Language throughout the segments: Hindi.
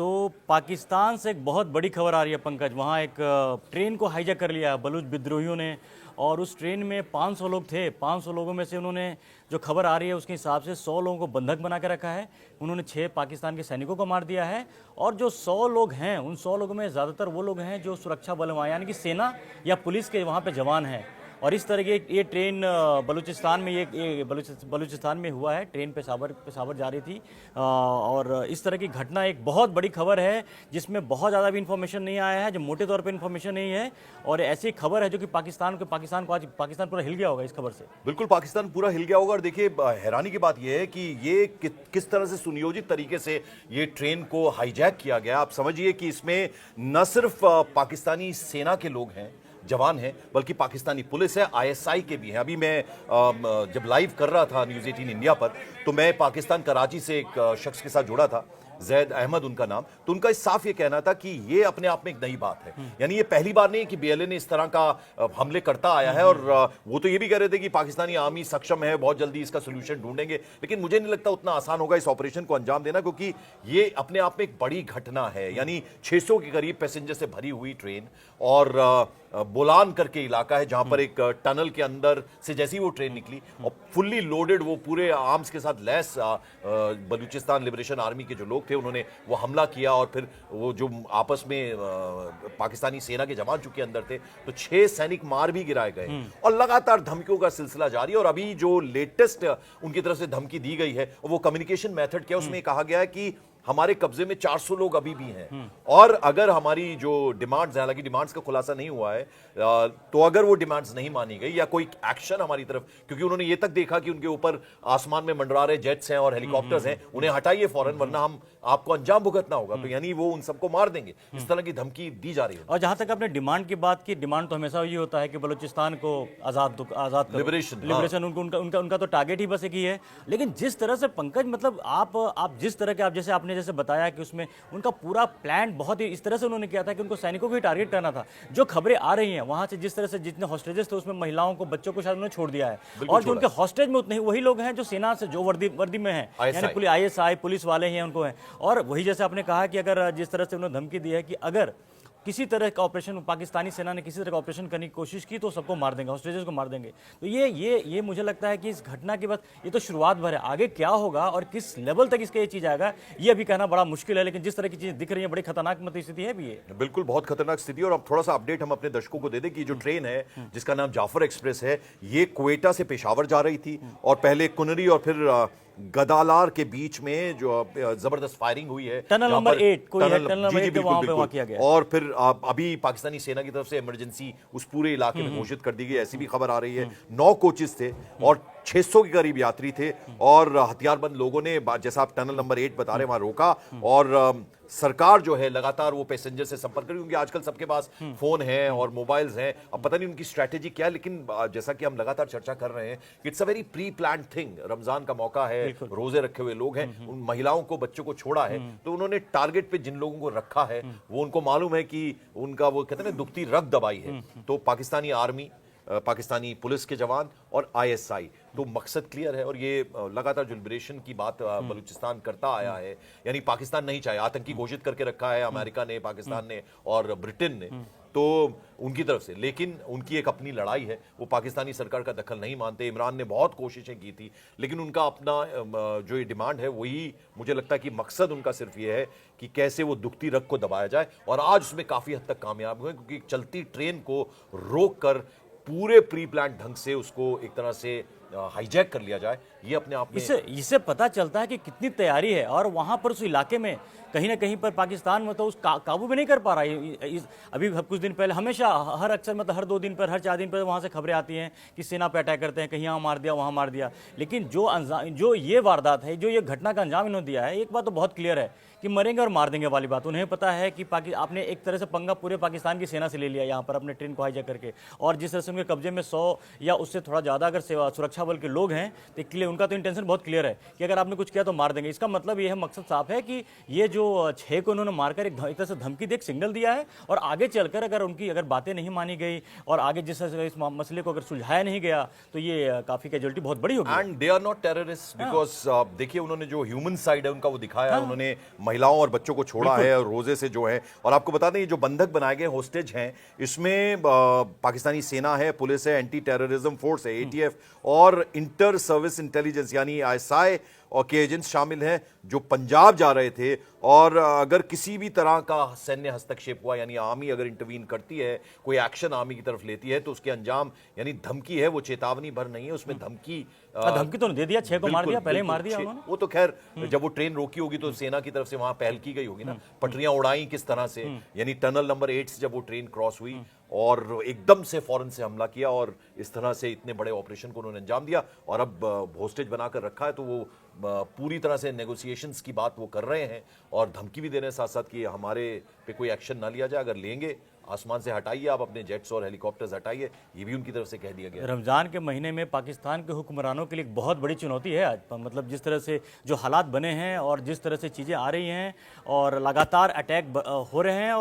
तो पाकिस्तान से एक बहुत बड़ी खबर आ रही है पंकज। वहाँ एक ट्रेन को हाईजैक कर लिया है बलूच विद्रोहियों ने, और उस ट्रेन में 500 लोग थे। 500 लोगों में से उन्होंने, जो खबर आ रही है उसके हिसाब से 100 लोगों को बंधक बना के रखा है। उन्होंने 6 पाकिस्तान के सैनिकों को मार दिया है। और जो 100 लोग हैं, उन 100 लोगों में ज़्यादातर वो लोग हैं जो सुरक्षा बल में, यानी कि सेना या पुलिस के वहाँ पे जवान हैं। और इस तरह के ये ट्रेन बलूचिस्तान में ये बलूचिस्तान में हुआ है। ट्रेन पेशावर जा रही थी और इस तरह की घटना एक बहुत बड़ी खबर है जिसमें बहुत ज़्यादा भी इन्फॉर्मेशन नहीं आया है, जो मोटे तौर पे इन्फॉर्मेशन नहीं है। और ऐसी खबर है जो कि पाकिस्तान को आज पाकिस्तान पूरा हिल गया होगा इस खबर से। बिल्कुल पाकिस्तान पूरा हिल गया होगा। और देखिए, हैरानी की बात यह है कि ये किस तरह से सुनियोजित तरीके से ये ट्रेन को हाईजैक किया गया। आप समझिए कि इसमें न सिर्फ पाकिस्तानी सेना के लोग हैं, जवान हैं, बल्कि पाकिस्तानी पुलिस है, आईएसआई के भी हैं। अभी मैं जब लाइव कर रहा था न्यूज़ 18 इंडिया पर, तो मैं पाकिस्तान कराची से एक शख्स के साथ जुड़ा था, जैद अहमद उनका नाम। तो उनका साफ ये कहना था कि ये अपने आप में एक नई बात है। यानी ये पहली बार नहीं कि बीएलए ने इस तरह का हमले करता आया है। और वो तो ये भी कह रहे थे कि पाकिस्तानी आर्मी सक्षम है, बहुत जल्दी इसका सोल्यूशन ढूंढेंगे। लेकिन मुझे नहीं लगता उतना आसान होगा इस ऑपरेशन को अंजाम देना, क्योंकि ये अपने आप में एक बड़ी घटना है। यानी 600 के करीब पैसेंजर से भरी हुई ट्रेन, और बोलान करके इलाका है जहां पर एक टनल के अंदर से जैसी वो ट्रेन निकली और फुल्ली लोडेड, वो पूरे आर्म्स के साथ लैस बलूचिस्तान लिबरेशन आर्मी के जो लोग थे, उन्होंने वो हमला किया। और फिर वो जो आपस में पाकिस्तानी सेना के जवान चूंकि अंदर थे, तो 6 सैनिक मार भी गिराए गए। और लगातार धमकियों का सिलसिला जारी है। और अभी जो लेटेस्ट उनकी तरफ से धमकी दी गई है, वो कम्युनिकेशन मेथड क्या, उसमें कहा गया है कि हमारे कब्जे में 400 लोग अभी भी हैं। और अगर हमारी जो डिमांड्स हैं, हालांकि डिमांड्स का खुलासा नहीं हुआ है, तो अगर वो डिमांड्स नहीं मानी गई या कोई एक्शन हमारी तरफ, क्योंकि उन्होंने ये तक देखा कि उनके ऊपर आसमान में मंडरा रहे जेट्स हैं और हेलीकॉप्टर्स हैं, उन्हें हटाइए फौरन, वरना हम आपको अंजाम भुगतना होगा। तो यानी वो उन सबको मार देंगे, इस तरह की धमकी दी जा रही है। और जहां तक आपने डिमांड की बात की, डिमांड तो हमेशा ये होता है कि बलूचिस्तान को आजाद करो, लिबरेशन उनका तो टारगेट ही बस एक ही है। लेकिन जिस तरह से पंकज, मतलब आप जिस तरह के, आप जैसे आपने जैसे बताया कि उसमें उनका पूरा प्लान बहुत ही इस तरह से उन्होंने किया था कि उनको सैनिकों को ही टारगेट करना था। जो खबरें आ रही हैं वहां से, जिस तरह से जितने हॉस्टेजेस थे उसमें महिलाओं को, बच्चों को शायद उन्होंने छोड़ दिया है। और जो उनके हॉस्टेज में उतने ही वही लोग हैं जो सेना से, जो वर्दी में हैं, यानी पुलिस, आईएसआई पुलिस वाले हैं, उनको हैं। और वही जैसे आपने कहा कि अगर जिस तरह से उन्होंने धमकी दी है कि अगर किसी तरह का ऑपरेशन, पाकिस्तानी सेना ने किसी तरह का ऑपरेशन करने की कोशिश की तो सबको मार देंगे, हॉस्टेजेस को मार देंगे। तो ये मुझे लगता है कि इस घटना के बाद ये तो शुरुआत भर है। आगे क्या होगा और किस लेवल तक इसका ये चीज़ आएगा, ये अभी कहना बड़ा मुश्किल है। लेकिन जिस तरह की चीज़ें दिख रही है, बड़ी खतरनाक मतलब स्थिति है भी ये। बिल्कुल बहुत खतरनाक स्थिति। और अब थोड़ा सा अपडेट हम अपने दर्शकों को दे दें कि जो ट्रेन है जिसका नाम जाफर एक्सप्रेस है, ये क्वेटा से पेशावर जा रही थी, और पहले कुनरी और फिर गदालार के बीच में जो जबरदस्त फायरिंग हुई है, टनल नंबर 8 कोई है, टनल नंबर 8 वहां किया गया। और फिर अभी पाकिस्तानी सेना की तरफ से इमरजेंसी उस पूरे इलाके में घोषित कर दी गई, ऐसी भी खबर आ रही है। 9 कोचेस थे और 600 के करीब यात्री थे, और हथियारबंद लोगों ने, जैसा आप टनल नंबर 8 बता रहे हैं, वहां रोका। और सरकार जो है लगातार वो पैसेंजर से संपर्क करेगी, क्योंकि आजकल सबके पास फोन है और मोबाइल्स हैं। अब पता नहीं उनकी स्ट्रैटेजी क्या है, लेकिन जैसा कि हम लगातार चर्चा कर रहे हैं, it's a very pre planned thing. Ramzan का मौका है, रोजे रखे हुए लोग हैं, उन महिलाओं को, बच्चों को छोड़ा है, तो उन्होंने टारगेट पे जिन लोगों को रखा है, वो उनको मालूम है कि उनका, वो कहते हैं ना, दुखती रग दबाई है। तो पाकिस्तानी आर्मी, पाकिस्तानी पुलिस के जवान और आईएसआई, तो मकसद क्लियर है। और ये लगातार जो लिबरेशन की बात बलूचिस्तान करता आया है, यानी पाकिस्तान नहीं चाहे, आतंकी घोषित करके रखा है अमेरिका ने, पाकिस्तान ने और ब्रिटेन ने, तो उनकी तरफ से। लेकिन उनकी एक अपनी लड़ाई है, वो पाकिस्तानी सरकार का दखल नहीं मानते। इमरान ने बहुत कोशिशें की थी, लेकिन उनका अपना जो ये डिमांड है, वही मुझे लगता है कि मकसद उनका सिर्फ ये है कि कैसे वो दुखती रग को दबाया जाए। और आज उसमें काफी हद तक कामयाब हुए, क्योंकि चलती ट्रेन को रोक कर पूरे प्री प्लान ढंग से उसको एक तरह से हाईजैक कर लिया जाए। ये अपने आप में इससे पता चलता है कि कितनी तैयारी है। और वहां पर उस इलाके में कहीं ना कहीं पर पाकिस्तान मतलब उस काबू में नहीं कर पा रहा है। अभी कुछ दिन पहले, हमेशा अक्सर मतलब हर 2 दिन पर, हर 4 दिन पर वहां से खबरें आती हैं कि सेना पे अटैक करते हैं, कहीं यहाँ मार दिया, वहां मार दिया। लेकिन जो ये वारदात है, जो ये घटना का अंजाम इन्होंने दिया है, एक बात तो बहुत क्लियर है कि मरेंगे और मार देंगे वाली बात। उन्हें पता है कि आपने एक तरह से पंगा पूरे पाकिस्तान की सेना से ले लिया यहाँ पर अपने ट्रेन को हाईजैक करके। और जिस तरह से उनके कब्जे में 100 या उससे थोड़ा ज़्यादा अगर सुरक्षा सुरक्षा बल के लोग हैं, तो क्लियर उनका तो इंटेंशन बहुत क्लियर है कि अगर आपने कुछ किया तो मार देंगे। इसका मतलब ये है, मकसद साफ है कि ये जो 6 को उन्होंने मारकर एक तरह से धमकी दे, एक सिग्नल दिया है, और आगे चलकर अगर उनकी अगर बातें नहीं मानी गई और आगे जिस तरह से इस मसले को अगर सुलझाया नहीं गया तो ये काफी कैजुअलिटी बहुत बड़ी होगी। And they are not terrorist because देखिए उन्होंने जो ह्यूमन साइड है उनका वो दिखाया है, उन्होंने महिलाओं और बच्चों को छोड़ा है रोजे से जो है। और आपको बता दें ये जो बंधक बनाए गए होस्टेज हैं इसमें पाकिस्तानी सेना है, पुलिस है, एंटी टेररिज्म फोर्स है ATF और इंटर सर्विस इंटेलिजेंस यानी ISI और के एजेंट्स शामिल हैं जो पंजाब जा रहे थे। और अगर किसी भी तरह का सैन्य हस्तक्षेप हुआ यानी आर्मी अगर इंटरवीन करती है, कोई एक्शन आर्मी की तरफ लेती है तो उसके अंजाम यानी धमकी है, वो चेतावनी भर नहीं है, उसमें धमकी धमकी तो दे दिया, 6 को मार दिया, पहले ही मार दिया उन्होंने। वो तो खैर जब वो ट्रेन रोकी होगी तो सेना की तरफ से वहां पहल की गई होगी ना, पटरियां उड़ाई किस तरह से, यानी टनल नंबर 8 से जब वो ट्रेन क्रॉस हुई और एकदम से फौरन से हमला किया और इस तरह से इतने बड़े ऑपरेशन को उन्होंने अंजाम दिया। और अब होस्टेज बनाकर रखा है तो वो पूरी तरह से नेगोशिएशंस की बात वो कर रहे हैं और धमकी भी दे रहे हैं साथ साथ कि हमारे पे कोई एक्शन ना लिया जाए, अगर लेंगे आसमान से हटाइए, आप अपने जेट्स और हेलीकॉप्टर्स हटाइए, ये भी उनकी तरफ से कह दिया गया। रमजान के महीने में पाकिस्तान के हुक्मरानों के लिए एक बहुत बड़ी चुनौती है आज, मतलब जिस तरह से जो हालात बने हैं और जिस तरह से चीज़ें आ रही हैं और लगातार अटैक हो रहे हैं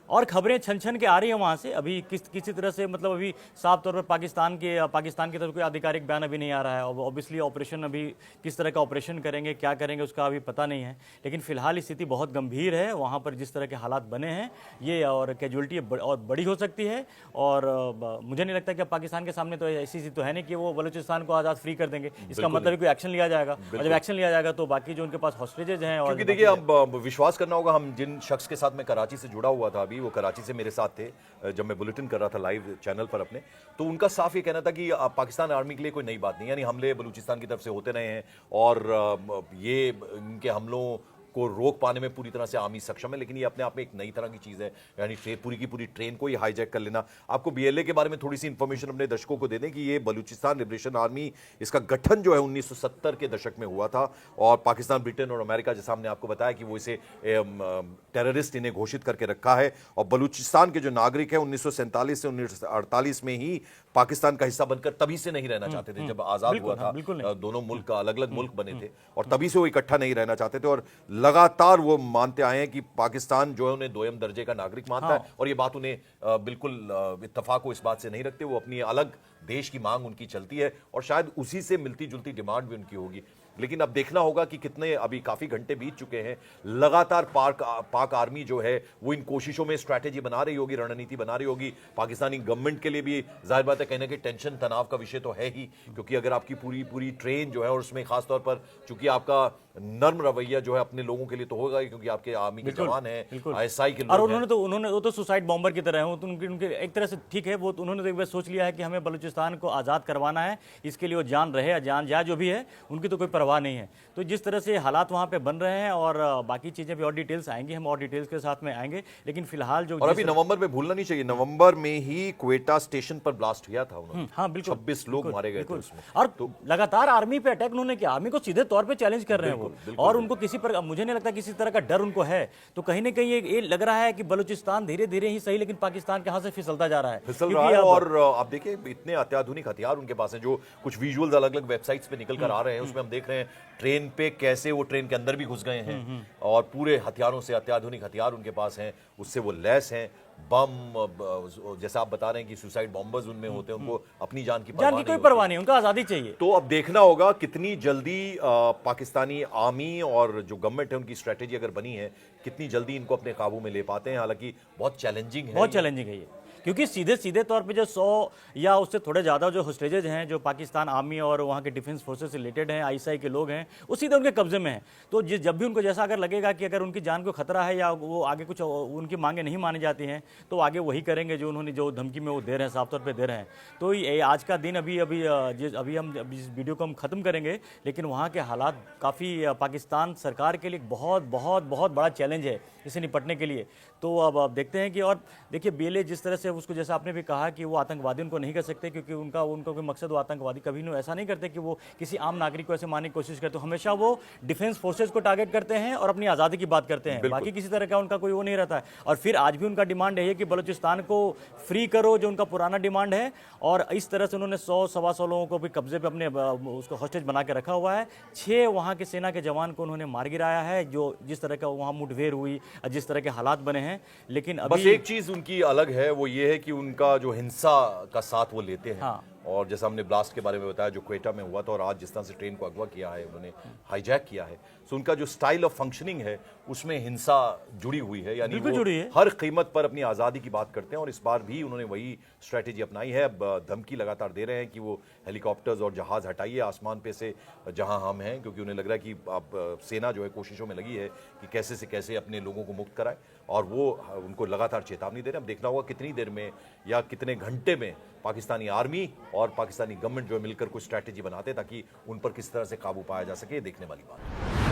और खबरें छन छन के आ रही हैं वहाँ से। अभी किसी तरह से मतलब अभी साफ तौर पर पाकिस्तान की तरफ कोई आधिकारिक बयान अभी नहीं आ रहा है। और ऑब्वियसली ऑपरेशन अभी किस तरह का ऑपरेशन करेंगे, क्या करेंगे, उसका अभी पता नहीं है। लेकिन फिलहाल स्थिति बहुत गंभीर है वहाँ पर, जिस तरह के हालात बने हैं ये, और कैजुअलिटी और बड़ी हो सकती है। और मुझे नहीं लगता कि पाकिस्तान के सामने तो ऐसी स्थिति तो है नहीं कि वो बलूचिस्तान को आज़ाद फ्री कर देंगे। इसका मतलब कोई एक्शन लिया जाएगा, और जब एक्शन लिया जाएगा तो बाकी जो उनके पास हॉस्टेजेज हैं, और देखिए अब विश्वास करना होगा, हम जिन शख्स के साथ मैं कराची से जुड़ा हुआ था, अभी वो कराची से मेरे साथ थे जब मैं बुलेटिन कर रहा था लाइव चैनल पर अपने, तो उनका साफ ये कहना था कि पाकिस्तान आर्मी के लिए कोई नई बात नहीं, यानी हमले बलूचिस्तान की तरफ से होते रहे हैं और ये इनके हमलों को रोक पाने में पूरी तरह से आर्मी सक्षम है। लेकिन ये अपने आप में एक नई तरह की चीज़ है, यानी पूरी की पूरी ट्रेन को ही हाईजैक कर लेना। आपको BLA के बारे में थोड़ी सी इंफॉर्मेशन अपने दर्शकों को दे दें कि ये बलूचिस्तान लिबरेशन आर्मी, इसका गठन जो है 1970 के दशक में हुआ था और पाकिस्तान, ब्रिटेन और अमेरिका, जैसा हमने आपको बताया कि वो इसे टेररिस्ट इन्हें घोषित करके रखा है। और बलूचिस्तान के जो नागरिक हैं 1947 से 1948 में ही पाकिस्तान का हिस्सा बनकर तभी से नहीं रहना चाहते थे। जब आज़ाद हुआ था दोनों मुल्क अलग अलग मुल्क बने थे और तभी से वो इकट्ठा नहीं रहना चाहते थे और लगातार वो मानते आए हैं कि पाकिस्तान जो है उन्हें दोयम दर्जे का नागरिक मानता है। और ये बात उन्हें बिल्कुल इत्तफाक हो इस बात से नहीं रखते, वो अपनी अलग देश की मांग उनकी चलती है और शायद उसी से मिलती जुलती डिमांड भी उनकी होगी। लेकिन अब देखना होगा कि कितने, अभी काफी घंटे बीत चुके हैं, लगातार पाक आर्मी जो है वो इन कोशिशों में स्ट्रैटेजी बना रही होगी, रणनीति बना रही होगी। पाकिस्तानी गवर्नमेंट के लिए भी जाहिर बात है कहने के टेंशन, तनाव का विषय तो है ही, क्योंकि अगर आपकी पूरी ट्रेन जो है, और उसमें खासतौर पर चूंकि आपका नर्म रवैया जो है अपने लोगों के लिए तो होगा ही, क्योंकि आपके आर्मी के जवान हैं, ISI के लोग और उन्होंने तो सुसाइड बॉम्बर की तरह है, तो उनके एक तरह से ठीक है, वो उन्होंने तो एक बार सोच लिया है कि हमें बलूचिस्तान को आज़ाद करवाना है, इसके लिए वो जान रहे या जान जाए जो भी है, उनकी तो कोई परवाह नहीं है। तो जिस तरह से हालात वहाँ पे बन रहे हैं और बाकी चीज़ें भी और डिटेल्स आएंगी, हम और डिटेल्स के साथ में आएंगे। लेकिन फिलहाल जो, और अभी नवंबर में भूलना नहीं चाहिए, नवंबर में ही क्वेटा स्टेशन पर ब्लास्ट हुआ था उन्होंने। हाँ बिल्कुल, 26 लोग मारे गए थे उसमें। और तो लगातार आर्मी पे अटैक उन्होंने किया, आर्मी को सीधे तौर पे चैलेंज कर रहे हैं वो, और उनको किसी पर, मुझे नहीं लगता किसी तरह का डर उनको है। तो कहीं ना कहीं ये लग रहा है कि बलूचिस्तान धीरे धीरे ही सही, लेकिन पाकिस्तान के हाथ से फिसलता जा रहा है, फिसल रहा है। और आप देखिए इतने अत्याधुनिक हथियार उनके पास हैं, जो कुछ विजुअल्स अलग अलग वेबसाइट्स पे निकल कर आ रहे हैं, उसमें हम देख रहे हैं ट्रेन पे कैसे वो ट्रेन के अंदर भी घुस गए हैं और पूरे हथियारों से, अत्याधुनिक हथियार उनके पास हैं, उससे वो लैस हैं। बम, जैसा आप बता रहे हैं कि सुसाइड बॉम्बर्स उनमें होते हैं, उनको अपनी जान की कोई परवाह नहीं, उनको आज़ादी चाहिए। तो अब देखना होगा कितनी जल्दी पाकिस्तानी आर्मी और जो गवर्नमेंट है उनकी स्ट्रेटेजी अगर बनी है, कितनी जल्दी इनको अपने काबू में ले पाते हैं। हालांकि बहुत चैलेंजिंग है ये, क्योंकि सीधे तौर पे जो 100 या उससे थोड़े ज़्यादा जो होस्टेजेज हैं, जो पाकिस्तान आर्मी और वहाँ के डिफेंस फोर्सेस से रिलेटेड हैं, ISI के लोग हैं, वो सीधे उनके कब्जे में हैं। तो जब भी उनको जैसा अगर लगेगा कि अगर उनकी जान को खतरा है या वो आगे कुछ उनकी मांगें नहीं मानी जाती हैं, तो आगे वही करेंगे जो उन्होंने जो धमकी में वो दे रहे हैं, साफ तौर पर दे रहे हैं। तो ये आज का दिन अभी हम इस वीडियो को हम ख़त्म करेंगे, लेकिन वहाँ के हालात काफ़ी पाकिस्तान सरकार के लिए बहुत बहुत बहुत बड़ा चैलेंज चैलेंज है इसे निपटने के लिए। तो अब आप देखते हैं कि, और देखिए BLA जिस तरह से उसको, जैसा आपने भी कहा कि वो आतंकवादी उनको नहीं कर सकते, क्योंकि उनका कोई मकसद, वो आतंकवादी कभी नहीं ऐसा नहीं करते कि वो किसी आम नागरिक को ऐसे मारने की कोशिश करते। हमेशा वो डिफेंस फोर्सेज को टारगेट करते हैं और अपनी आज़ादी की बात करते हैं, बाकी किसी तरह का उनका कोई वो नहीं रहता है। और फिर आज भी उनका डिमांड है कि बलूचिस्तान को फ्री करो, जो उनका पुराना डिमांड है। और इस तरह से उन्होंने 100-125 लोगों को भी कब्जे पे अपने उसको हॉस्टेज बना के रखा हुआ है। 6 वहाँ के सेना के जवान को उन्होंने मार गिराया है, जो जिस तरह का वहाँ मुठभेड़ हुई, जिस तरह के हालात बने हैं। लेकिन अभी बस एक चीज उनकी अलग है, वो ये है कि उनका जो हिंसा का साथ वो लेते हैं। हाँ। और जैसा हमने ब्लास्ट के बारे में बताया जो क्वेटा में हुआ था, और आज जिस तरह से ट्रेन को अगवा किया है, उन्होंने हाईजैक किया है, तो उनका जो स्टाइल ऑफ फंक्शनिंग है उसमें हिंसा जुड़ी हुई है, यानी वो जुड़ी है। हर कीमत पर अपनी आज़ादी की बात करते हैं। और इस बार भी उन्होंने वही स्ट्रैटेजी अपनाई है। अब धमकी लगातार दे रहे हैं कि वो हेलीकॉप्टर्स और जहाज हटाइए आसमान पे से जहां हम हैं, क्योंकि उन्हें लग रहा है कि अब सेना जो है कोशिशों में लगी है कि कैसे से कैसे अपने लोगों को मुक्त कराए, और वो उनको लगातार चेतावनी दे रहे हैं। अब देखना होगा कितनी देर में या कितने घंटे में पाकिस्तानी आर्मी और पाकिस्तानी गवर्नमेंट जो है मिलकर कुछ स्ट्रैटेजी बनाते हैं ताकि उन पर किस तरह से काबू पाया जा सके, देखने वाली बात है।